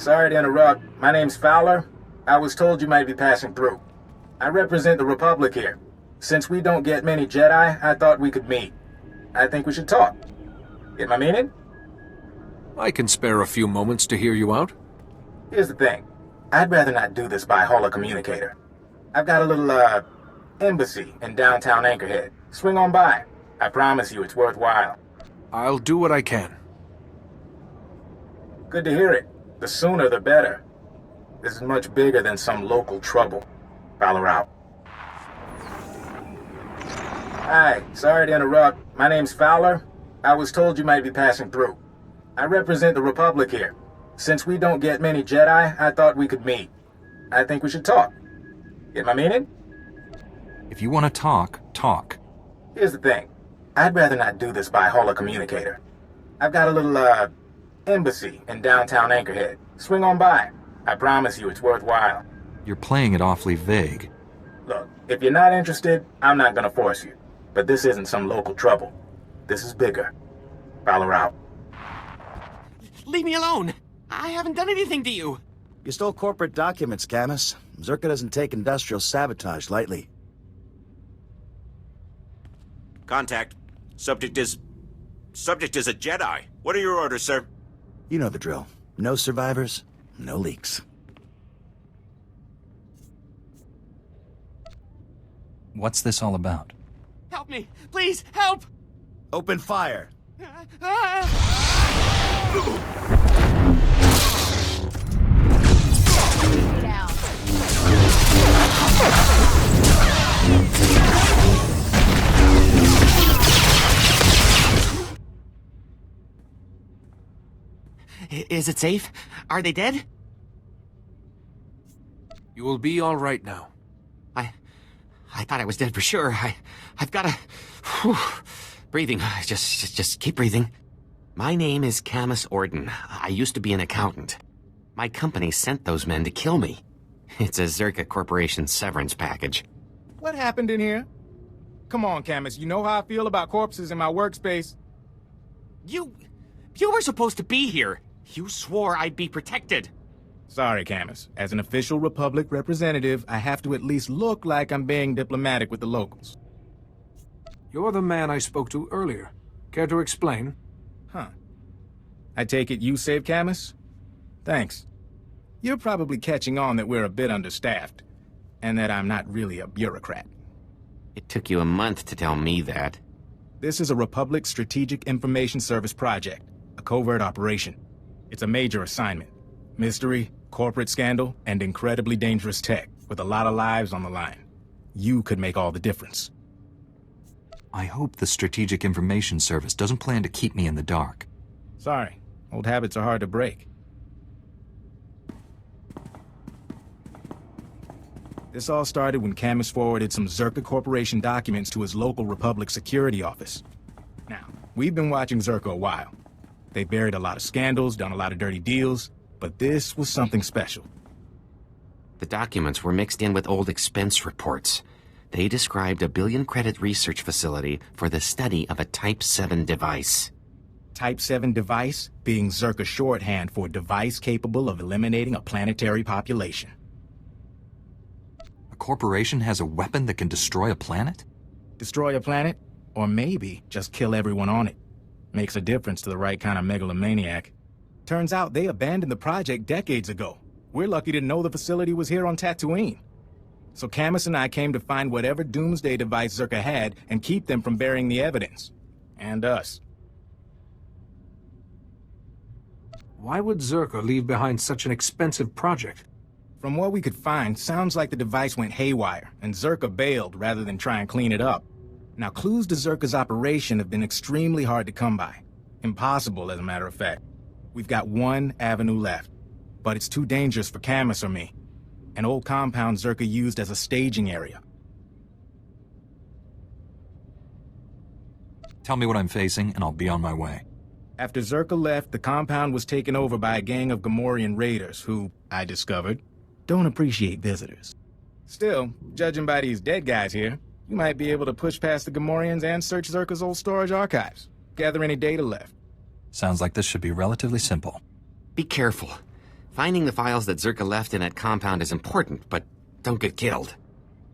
sorry to interrupt. My name's Fowler. I was told you might be passing through. I represent the Republic here. Since we don't get many Jedi, I thought we could meet. I think we should talk. Get my meaning? I can spare a few moments to hear you out. Here's the thing. I'd rather not do this by holocommunicator. I've got a little, embassy in downtown Anchorhead. Swing on by. I promise you it's worthwhile. I'll do what I can. Good to hear it. The sooner the better. This is much bigger than some local trouble. Fowler out. Hi, sorry to interrupt. My name's Fowler. I was told you might be passing through. I represent the Republic here. Since we don't get many Jedi, I thought we could meet. I think we should talk. Get my meaning? If you want to talk, talk. Here's the thing. I'd rather not do this by holocommunicator. I've got a little, embassy in downtown Anchorhead. Swing on by. I promise you it's worthwhile. You're playing it awfully vague. Look, if you're not interested, I'm not gonna force you. But this isn't some local trouble. This is bigger. Fowler out. Leave me alone! I haven't done anything to you! You stole corporate documents, Camus. Czerka doesn't take industrial sabotage lightly. Contact. Subject is a Jedi. What are your orders, sir? You know the drill. No survivors, no leaks. What's this all about? Help me! Please, help! Open fire! Down. Is it safe? Are they dead? You will be all right now. I thought I was dead for sure. I've got to... Breathing. Just keep breathing. My name is Camus Orden. I used to be an accountant. My company sent those men to kill me. It's a Czerka Corporation severance package. What happened in here? Come on, Camus. You know how I feel about corpses in my workspace. You were supposed to be here. You swore I'd be protected. Sorry, Camus. As an official Republic representative, I have to at least look like I'm being diplomatic with the locals. You're the man I spoke to earlier. Care to explain? Huh. I take it you saved Camus? Thanks. You're probably catching on that we're a bit understaffed, and that I'm not really a bureaucrat. It took you a month to tell me that. This is a Republic Strategic Information Service project, a covert operation. It's a major assignment. Mystery, corporate scandal, and incredibly dangerous tech, with a lot of lives on the line. You could make all the difference. I hope the Strategic Information Service doesn't plan to keep me in the dark. Sorry. Old habits are hard to break. This all started when Camus forwarded some Czerka Corporation documents to his local Republic security office. Now, we've been watching Czerka a while. They buried a lot of scandals, done a lot of dirty deals, but this was something special. The documents were mixed in with old expense reports. They described a billion-credit research facility for the study of a Type 7 device. Type 7 device being Czerka shorthand for device capable of eliminating a planetary population. A corporation has a weapon that can destroy a planet? Destroy a planet? Or maybe just kill everyone on it. Makes a difference to the right kind of megalomaniac. Turns out they abandoned the project decades ago. We're lucky to know the facility was here on Tatooine. So Camus and I came to find whatever doomsday device Czerka had and keep them from burying the evidence. And us. Why would Czerka leave behind such an expensive project? From what we could find, sounds like the device went haywire, and Czerka bailed rather than try and clean it up. Now, clues to Czerka's operation have been extremely hard to come by. Impossible, as a matter of fact. We've got one avenue left, but it's too dangerous for Camus or me. An old compound Czerka used as a staging area. Tell me what I'm facing, and I'll be on my way. After Czerka left, the compound was taken over by a gang of Gamorrean Raiders who, I discovered, don't appreciate visitors. Still, judging by these dead guys here, you might be able to push past the Gamorreans and search Czerka's old storage archives. Gather any data left. Sounds like this should be relatively simple. Be careful. Finding the files that Czerka left in that compound is important, but don't get killed.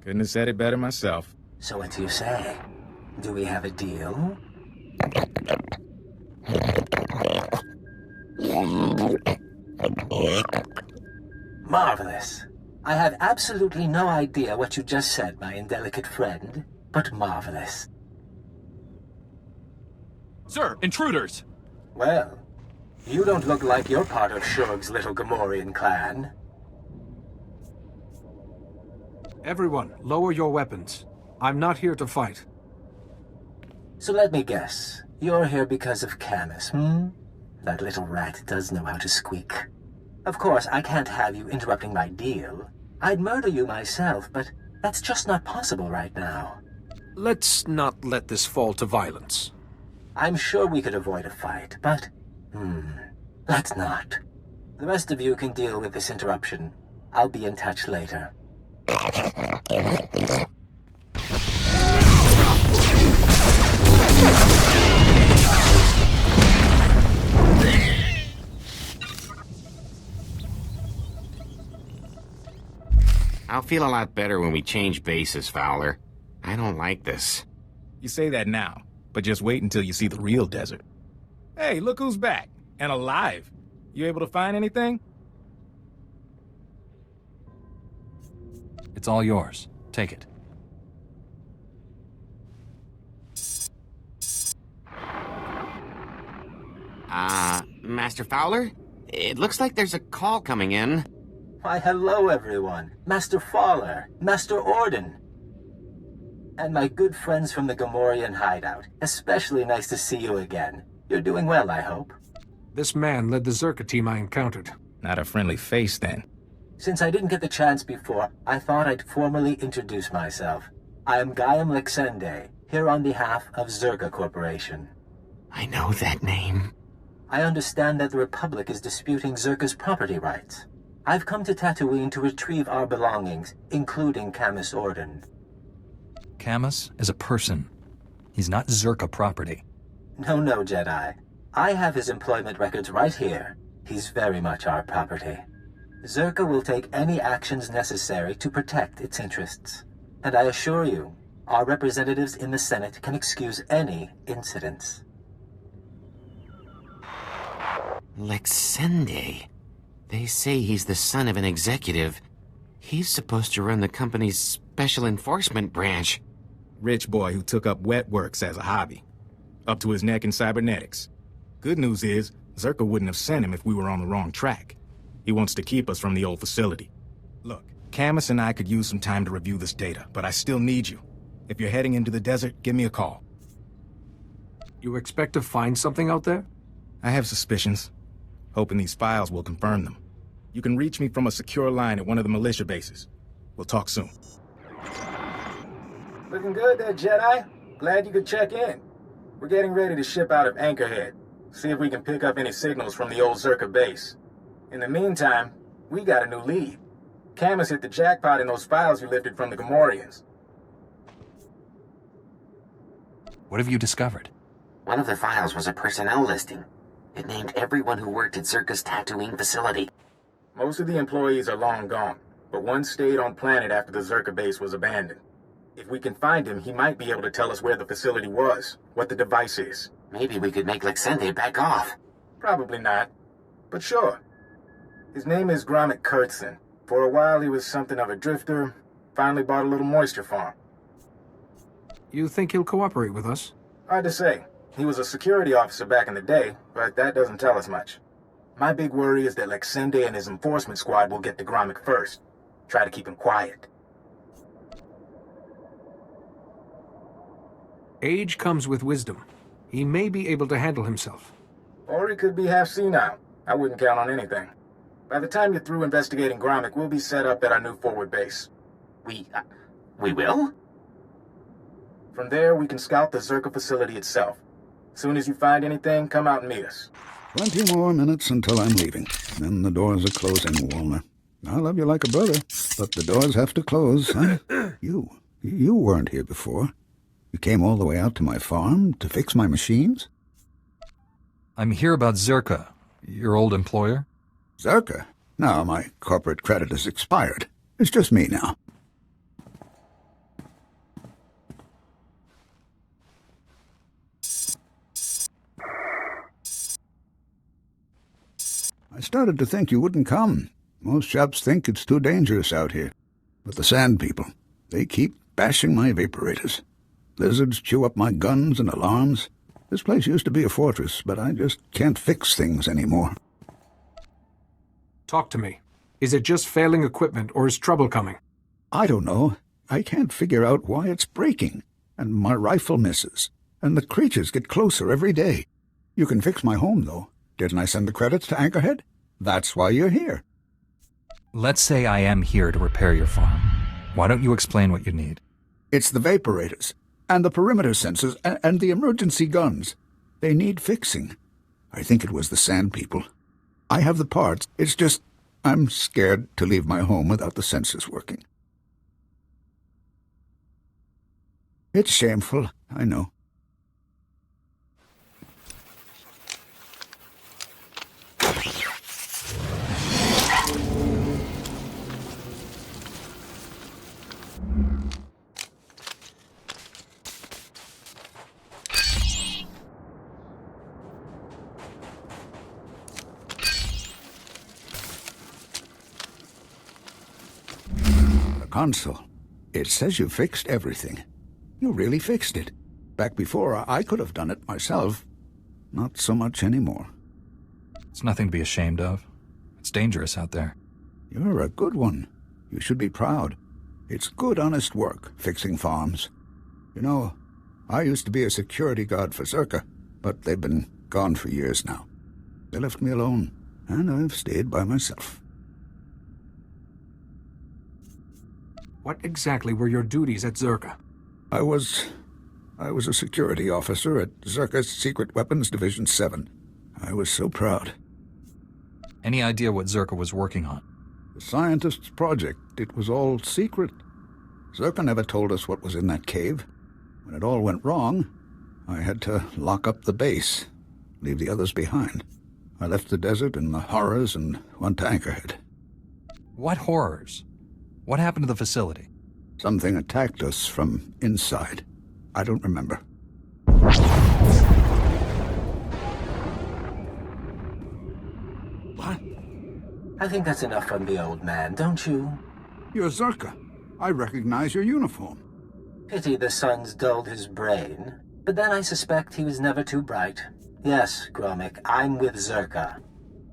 Couldn't have said it better myself. So what do you say? Do we have a deal? Marvelous. I have absolutely no idea what you just said, my indelicate friend, but marvelous. Sir, intruders! Well, you don't look like you're part of Shurg's little Gamorrean clan. Everyone, lower your weapons. I'm not here to fight. So let me guess. You're here because of Camus, hmm? That little rat does know how to squeak. Of course, I can't have you interrupting my deal. I'd murder you myself, but that's just not possible right now. Let's not let this fall to violence. I'm sure we could avoid a fight, but... let's not. The rest of you can deal with this interruption. I'll be in touch later. I'll feel a lot better when we change bases, Fowler. I don't like this. You say that now, but just wait until you see the real desert. Hey, look who's back, and alive. You able to find anything? It's all yours. Take it. Master Fowler? It looks like there's a call coming in. Why, hello, everyone. Master Fowler, Master Orden. And my good friends from the Gamorrean hideout. Especially nice to see you again. You're doing well, I hope. This man led the Czerka team I encountered. Not a friendly face, then. Since I didn't get the chance before, I thought I'd formally introduce myself. I am Gaiam Lexende, here on behalf of Czerka Corporation. I know that name. I understand that the Republic is disputing Czerka's property rights. I've come to Tatooine to retrieve our belongings, including Camus Orden. Camus is a person. He's not Czerka property. No, Jedi. I have his employment records right here. He's very much our property. Czerka will take any actions necessary to protect its interests. And I assure you, our representatives in the Senate can excuse any incidents. Lexende. They say he's the son of an executive. He's supposed to run the company's special enforcement branch. Rich boy who took up wet works as a hobby. Up to his neck in cybernetics. Good news is, Czerka wouldn't have sent him if we were on the wrong track. He wants to keep us from the old facility. Look, Camus and I could use some time to review this data, but I still need you. If you're heading into the desert, give me a call. You expect to find something out there? I have suspicions. Hoping these files will confirm them. You can reach me from a secure line at one of the militia bases. We'll talk soon. Looking good there, Jedi. Glad you could check in. We're getting ready to ship out of Anchorhead. See if we can pick up any signals from the old Czerka base. In the meantime, we got a new lead. Camus hit the jackpot in those files you lifted from the Gamorreans. What have you discovered? One of the files was a personnel listing. It named everyone who worked at Czerka's Tatooine facility. Most of the employees are long gone, but one stayed on planet after the Czerka base was abandoned. If we can find him, he might be able to tell us where the facility was, what the device is. Maybe we could make Lexende back off. Probably not, but sure. His name is Jedi Carsen. For a while he was something of a drifter, finally bought a little moisture farm. You think he'll cooperate with us? Hard to say. He was a security officer back in the day, but that doesn't tell us much. My big worry is that Lexende and his enforcement squad will get to Gromit first. Try to keep him quiet. Age comes with wisdom. He may be able to handle himself. Or he could be half senile. I wouldn't count on anything. By the time you're through investigating Gromit, we'll be set up at our new forward base. We will? From there, we can scout the Czerka facility itself. Soon as you find anything, come out and meet us. 20 more minutes until I'm leaving. Then the doors are closing, Walner. I love you like a brother, but the doors have to close, huh? You weren't here before. You came all the way out to my farm to fix my machines? I'm here about Czerka, your old employer. Czerka? Now my corporate credit has expired. It's just me now. I started to think you wouldn't come. Most chaps think it's too dangerous out here. But the Sand People, they keep bashing my vaporators. Lizards chew up my guns and alarms. This place used to be a fortress, but I just can't fix things anymore. Talk to me. Is it just failing equipment, or is trouble coming? I don't know. I can't figure out why it's breaking. And my rifle misses. And the creatures get closer every day. You can fix my home, though. Didn't I send the credits to Anchorhead? That's why you're here. Let's say I am here to repair your farm. Why don't you explain what you need? It's the vaporators, and the perimeter sensors, and the emergency guns. They need fixing. I think it was the Sand People. I have the parts. It's just, I'm scared to leave my home without the sensors working. It's shameful, I know. Console. It says you fixed everything. You really fixed it. Back before, I could have done it myself. Not so much anymore. It's nothing to be ashamed of. It's dangerous out there. You're a good one. You should be proud. It's good, honest work, fixing farms. You know, I used to be a security guard for Czerka, but they've been gone for years now. They left me alone, and I've stayed by myself. What exactly were your duties at Czerka? I was a security officer at Czerka's Secret Weapons Division 7. I was so proud. Any idea what Czerka was working on? The scientist's project. It was all secret. Czerka never told us what was in that cave. When it all went wrong, I had to lock up the base, leave the others behind. I left the desert and the horrors and went to Anchorhead. What horrors? What happened to the facility? Something attacked us from inside. I don't remember. What? I think that's enough from the old man, don't you? You're Czerka. I recognize your uniform. Pity the sun's dulled his brain. But then I suspect he was never too bright. Yes, Gromik, I'm with Czerka.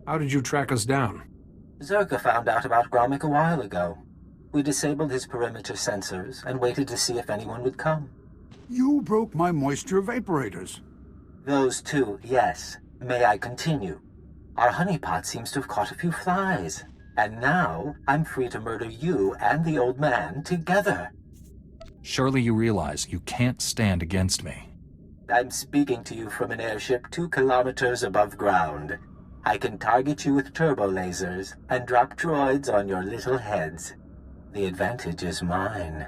How did you track us down? Czerka found out about Gromik a while ago. We disabled his perimeter sensors and waited to see if anyone would come. You broke my moisture vaporators. Those two, yes. May I continue? Our honeypot seems to have caught a few flies. And now, I'm free to murder you and the old man together. Surely you realize you can't stand against me. I'm speaking to you from an airship 2 kilometers above ground. I can target you with turbo lasers and drop droids on your little heads. The advantage is mine.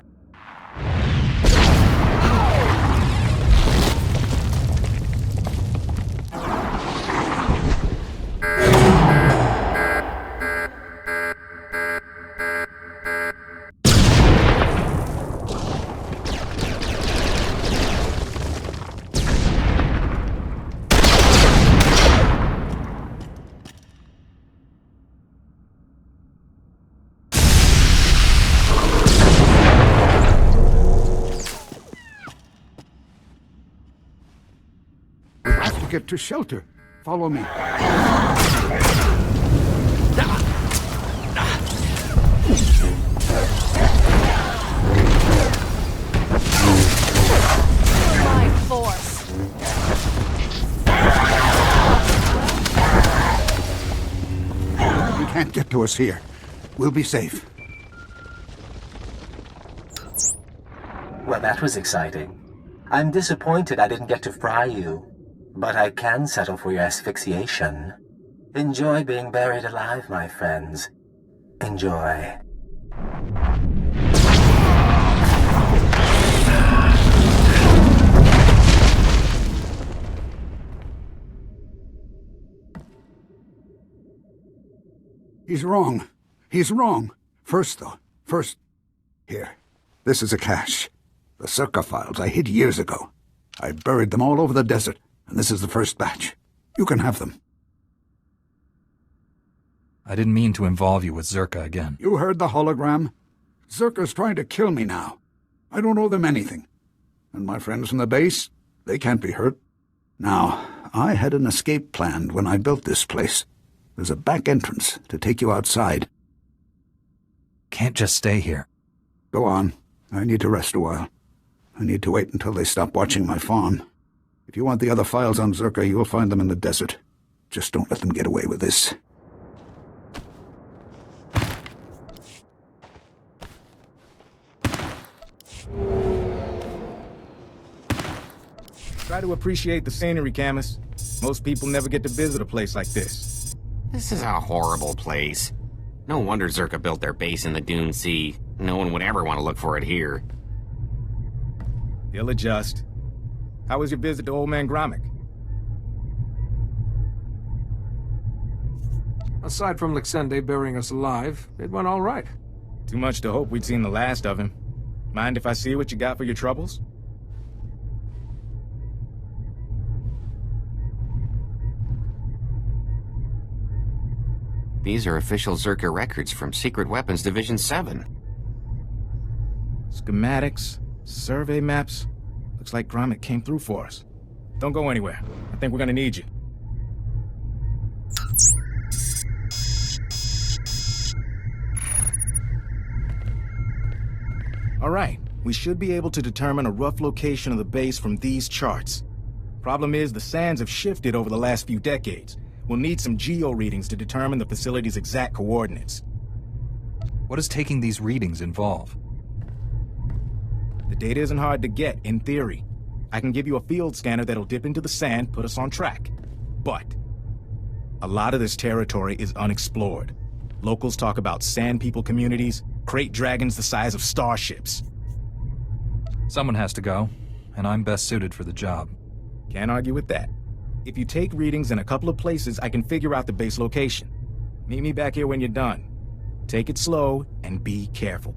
Get to shelter. Follow me. My force. You can't get to us here. We'll be safe. Well, that was exciting. I'm disappointed I didn't get to fry you. But I can settle for your asphyxiation. Enjoy being buried alive, my friends. Enjoy. He's wrong. He's wrong. First, here. This is a cache. The Czerka files I hid years ago. I buried them all over the desert, and this is the first batch. You can have them. I didn't mean to involve you with Czerka again. You heard the hologram? Czerka's trying to kill me now. I don't owe them anything. And my friends from the base, they can't be hurt. Now, I had an escape planned when I built this place. There's a back entrance to take you outside. Can't just stay here. Go on. I need to rest a while. I need to wait until they stop watching my farm. If you want the other files on Czerka, you'll find them in the desert. Just don't let them get away with this. Try to appreciate the scenery, Camus. Most people never get to visit a place like this. This is a horrible place. No wonder Czerka built their base in the Dune Sea. No one would ever want to look for it here. He'll adjust. How was your visit to Old Man Gromit? Aside from Lexende burying us alive, it went all right. Too much to hope we'd seen the last of him. Mind if I see what you got for your troubles? These are official Czerka records from Secret Weapons Division 7. Schematics, survey maps. Looks like Gromit came through for us. Don't go anywhere. I think we're gonna need you. All right, we should be able to determine a rough location of the base from these charts. Problem is, the sands have shifted over the last few decades. We'll need some geo readings to determine the facility's exact coordinates. What does taking these readings involve? The data isn't hard to get, in theory. I can give you a field scanner that'll dip into the sand, put us on track. But a lot of this territory is unexplored. Locals talk about sand people communities, crate dragons the size of starships. Someone has to go, and I'm best suited for the job. Can't argue with that. If you take readings in a couple of places, I can figure out the base location. Meet me back here when you're done. Take it slow and be careful.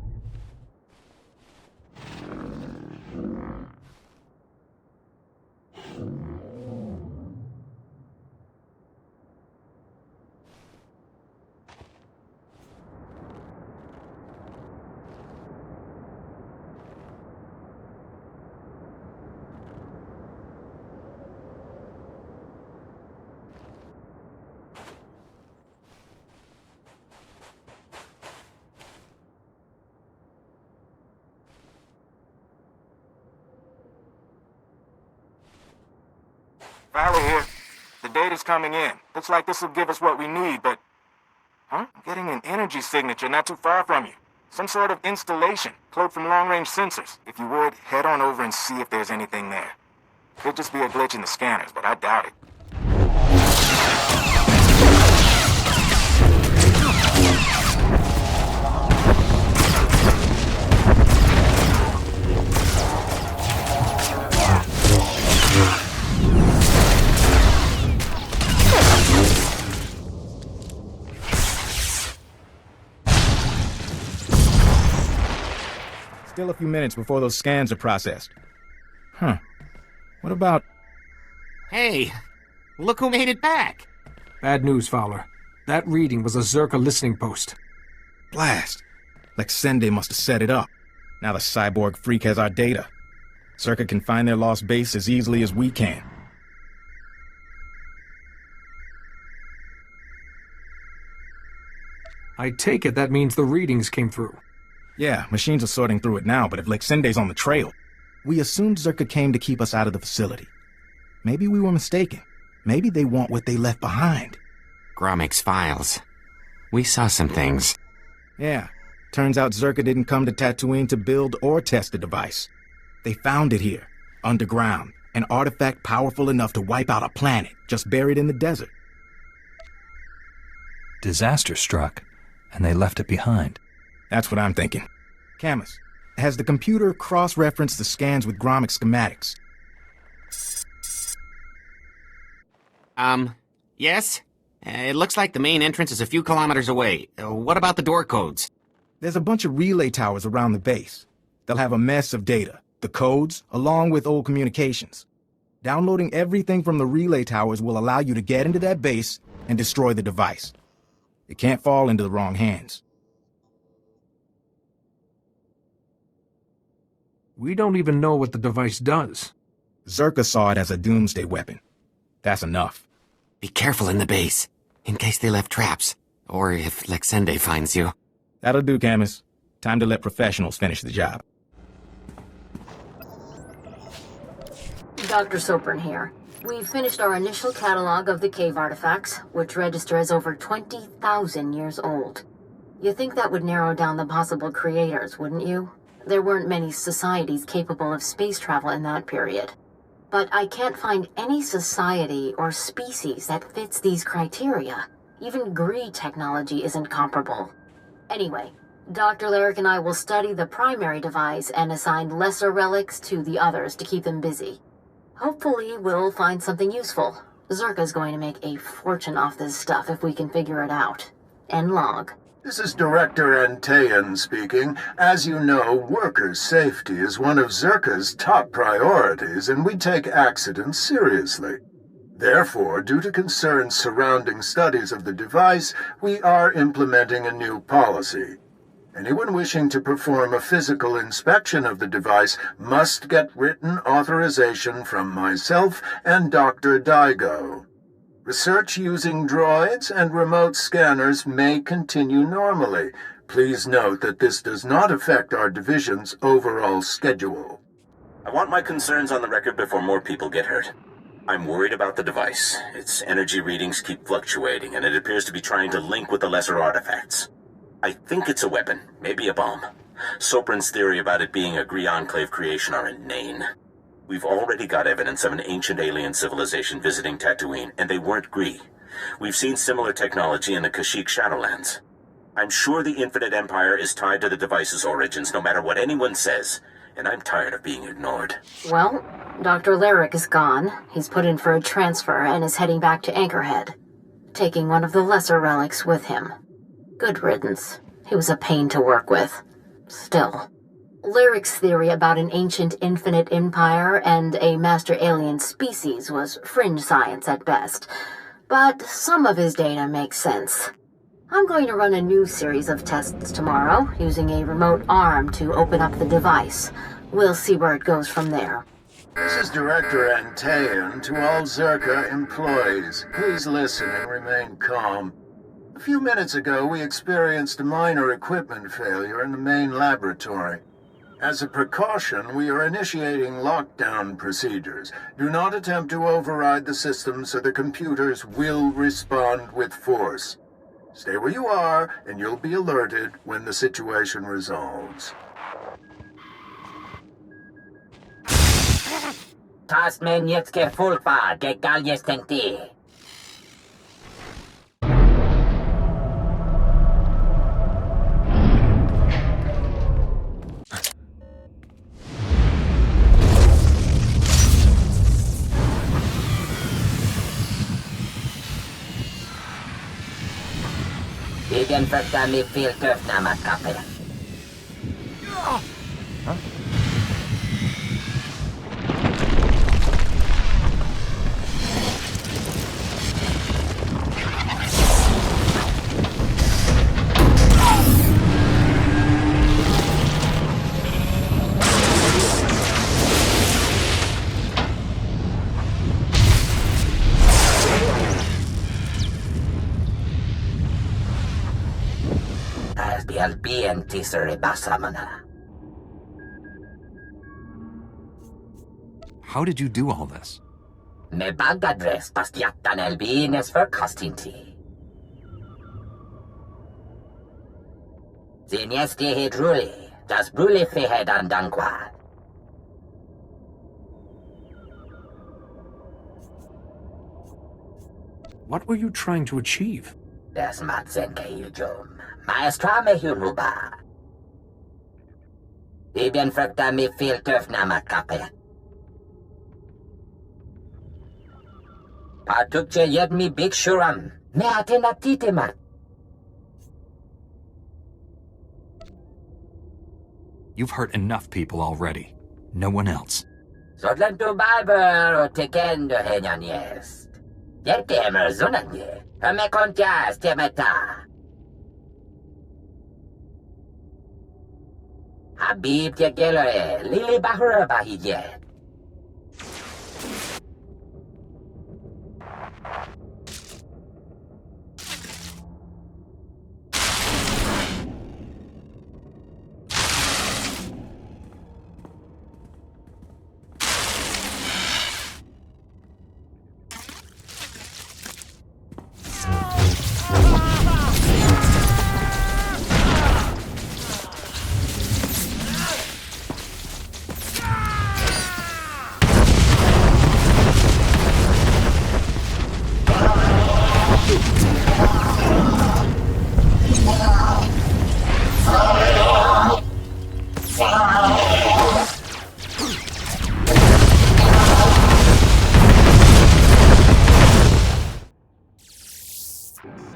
Valley here. The data's coming in. Looks like this will give us what we need, but... Huh? I'm getting an energy signature not too far from you. Some sort of installation, cloaked from long-range sensors. If you would, head on over and see if there's anything there. Could just be a glitch in the scanners, but I doubt it. Still a few minutes before those scans are processed. Huh. What about... Hey, look who made it back. Bad news, Fowler. That reading was a Czerka listening post. Blast. Lexende must have set it up. Now the cyborg freak has our data. Czerka can find their lost base as easily as we can. I take it that means the readings came through. Yeah, machines are sorting through it now, but if Lexende's on the trail, we assumed Czerka came to keep us out of the facility. Maybe we were mistaken. Maybe they want what they left behind. Gromik's files. We saw some things. Yeah. Turns out Czerka didn't come to Tatooine to build or test the device. They found it here, underground, an artifact powerful enough to wipe out a planet, just buried in the desert. Disaster struck, and they left it behind. That's what I'm thinking. Camus, has the computer cross-referenced the scans with Gromik schematics? Yes? It looks like the main entrance is a few kilometers away. What about the door codes? There's a bunch of relay towers around the base. They'll have a mess of data, the codes, along with old communications. Downloading everything from the relay towers will allow you to get into that base and destroy the device. It can't fall into the wrong hands. We don't even know what the device does. Czerka saw it as a doomsday weapon. That's enough. Be careful in the base, in case they left traps, or if Lexende finds you. That'll do, Camus. Time to let professionals finish the job. Dr. Sopran here. We've finished our initial catalog of the cave artifacts, which register as over 20,000 years old. You think that would narrow down the possible creators, wouldn't you? There weren't many societies capable of space travel in that period. But I can't find any society or species that fits these criteria. Even Gree technology isn't comparable. Anyway, Dr. Lyric and I will study the primary device and assign lesser relics to the others to keep them busy. Hopefully, we'll find something useful. Czerka's going to make a fortune off this stuff if we can figure it out. End log. This is Director Antaean speaking. As you know, worker safety is one of Czerka's top priorities, and we take accidents seriously. Therefore, due to concerns surrounding studies of the device, we are implementing a new policy. Anyone wishing to perform a physical inspection of the device must get written authorization from myself and Dr. Daigo. Research using droids and remote scanners may continue normally. Please note that this does not affect our division's overall schedule. I want my concerns on the record before more people get hurt. I'm worried about the device. Its energy readings keep fluctuating, and it appears to be trying to link with the lesser artifacts. I think it's a weapon, maybe a bomb. Sopran's theory about it being a Gree Enclave creation are inane. We've already got evidence of an ancient alien civilization visiting Tatooine, and they weren't Gree. We've seen similar technology in the Kashyyyk Shadowlands. I'm sure the Infinite Empire is tied to the device's origins, no matter what anyone says, and I'm tired of being ignored. Well, Dr. Lyric is gone. He's put in for a transfer and is heading back to Anchorhead, taking one of the lesser relics with him. Good riddance. He was a pain to work with. Still. Lyric's theory about an ancient infinite empire and a master alien species was fringe science at best, but some of his data makes sense. I'm going to run a new series of tests tomorrow, using a remote arm to open up the device. We'll see where it goes from there. This is Director Antaean to all Czerka employees. Please listen and remain calm. A few minutes ago, we experienced a minor equipment failure in the main laboratory. As a precaution, we are initiating lockdown procedures. Do not attempt to override the system, so the computers will respond with force. Stay where you are, and you'll be alerted when the situation resolves. Tasmen jetzt gefulpa, gegal jestenti. Igen fötta mi filtöfnämät kapel. How did you do all this? Me bagadres pastiatan elbines för kastinti. Zinesti hidruli, das bruli fehedan dankwa. What were you trying to achieve? Das matzenke yujum. Maestra me huruba. Ibn frukta mi filtöfnämät kapel. Patukche yed mi big shuram, Ne atenatitemat. You've hurt enough people already. No one else. Sodlantu Bible tekendo henyanyest. Yerkemer zunanye. Amekontias temeta. Habib tegelore. Lili bahura bahije.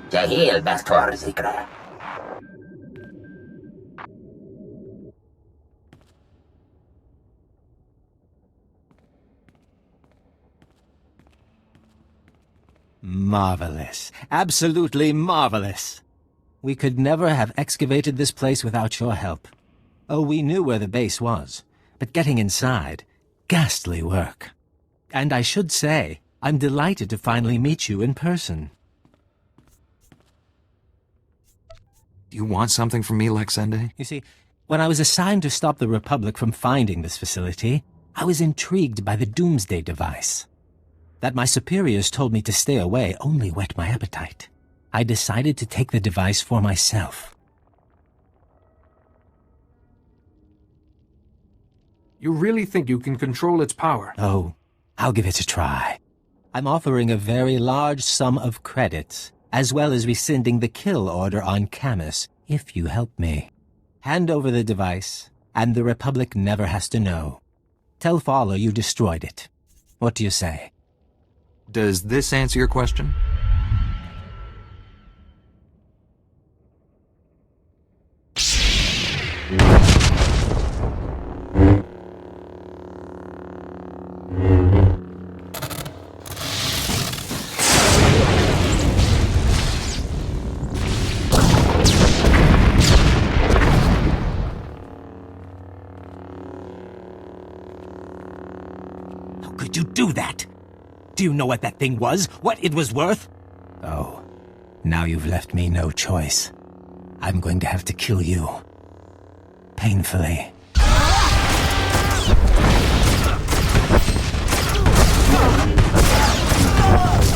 Jahil Bastor Zikra. Marvelous. Absolutely marvelous. We could never have excavated this place without your help. Oh, we knew where the base was, but getting inside, ghastly work. And I should say, I'm delighted to finally meet you in person. Do you want something from me, Lexende? You see, when I was assigned to stop the Republic from finding this facility, I was intrigued by the Doomsday device. That my superiors told me to stay away only whet my appetite. I decided to take the device for myself. You really think you can control its power? Oh, I'll give it a try. I'm offering a very large sum of credits, as well as rescinding the kill order on Camus, if you help me. Hand over the device, and the Republic never has to know. Tell Fowler you destroyed it. What do you say? Does this answer your question? How could you do that? Do you know what that thing was? What it was worth? Oh, now you've left me no choice. I'm going to have to kill you. Painfully.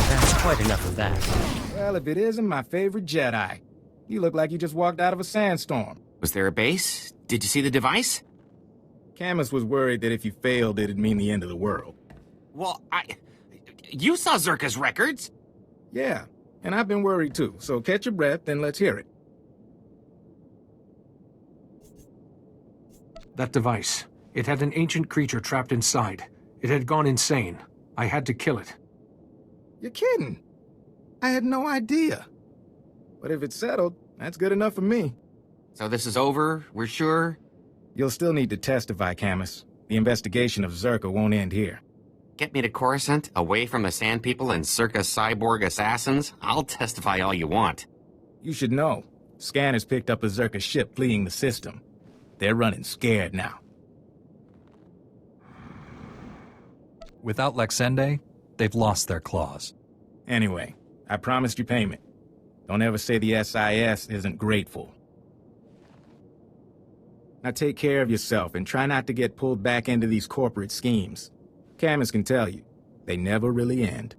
That's quite enough of that. Well, if it isn't my favorite Jedi. You look like you just walked out of a sandstorm. Was there a base? Did you see the device? Camus was worried that if you failed, it'd mean the end of the world. Well, You saw Czerka's records? Yeah, and I've been worried too, so catch your breath and let's hear it. That device. It had an ancient creature trapped inside. It had gone insane. I had to kill it. You're kidding. I had no idea. But if it's settled, that's good enough for me. So this is over? We're sure? You'll still need to testify, Camus. The investigation of Czerka won't end here. Get me to Coruscant, away from the Sand People and Czerka cyborg assassins? I'll testify all you want. You should know. Scanners picked up a Czerka ship fleeing the system. They're running scared now. Without Lexende, they've lost their claws. Anyway, I promised you payment. Don't ever say the SIS isn't grateful. Now take care of yourself and try not to get pulled back into these corporate schemes. Camus can tell you, they never really end.